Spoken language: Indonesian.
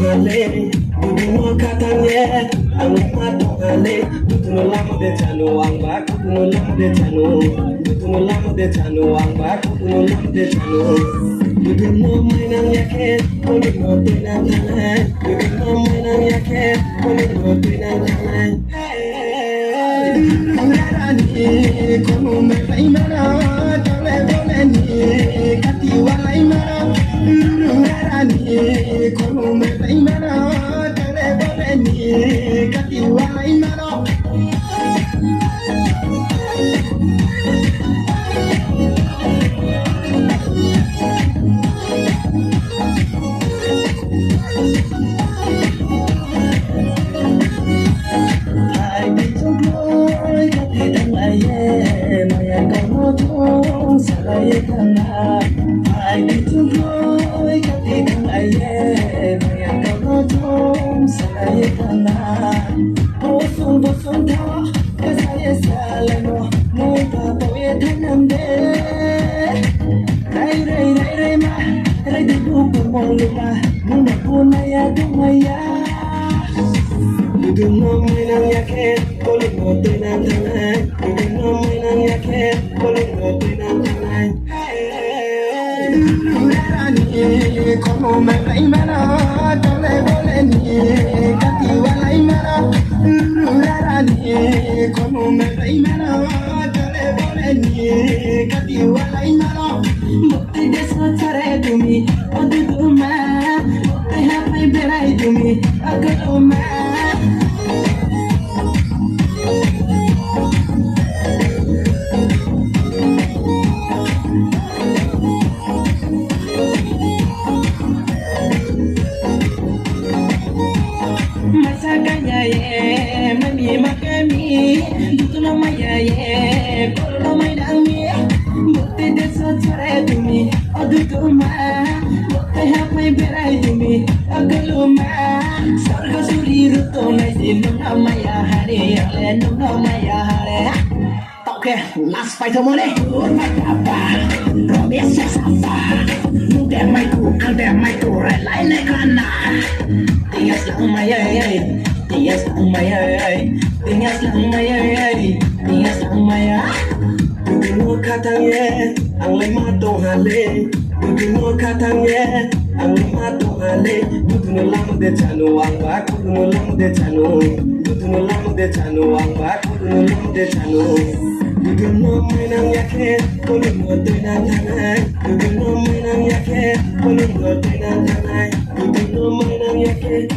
hale, dudu katanye, ang hale, dudu no lam de chano ang ba, dudu no lam de chano, dudu no lam de chano ang ba, dudu no lam de chano, dudu no mainang yake, dudu no tuinang hale, dudu no mainang yake, dudu no tuinang hale. Rarani, como me paimara, tole tole ni, kati walai mara. Rarani, como me paimara, tole tole ni, kati walai mara. Salaya kana, I need to go. Katigang aye, mayang kalotong salaya kana. Bosong bosong thaw, kasaya salano, muka poye thanamde. Rai ma, rai di duku monglupa, muna punaya dumaya. Dudu no mainang yake, kolik no tuinang tanay. Dudu no mainang yake, kolik no tuinang tanay. Rarani, como me paimara, tole tole ni, kati walai mara. Rarani, como me paimara, tole tole ni, kati walai mara. Mukti desa chare dumi, odudu ma, mukti hapai berai dumi, agadu ma. Masakanya ye, mami makami, dudu no maya ye, kolo no maidami, mukti desa chare dumi, odudu ma, mukti hapai berai dumi, agalu ma, sarga suri ruto naisi nuna maya hare, ale nuna maya hare. Oke, last fighter mole, apa, probiasa apa, muda maiku, ande maiku, relai nekana. Tingas lang mayay, tingas lang mayay, tingas lang mayay, tingas lang maya. Dudu no katanye, ang lima to hale. Dudu no katanye, ang lima to hale. Dudu no lam de chano ang ba, dudu no lam de chano, dudu no lam de chano ang ba, dudu no lam de chano. Dudu no mainang yake, kolik no tuinang tanay. Dudu no mainang yake, kolik no tuinang tanay. Dudu no mainang yake.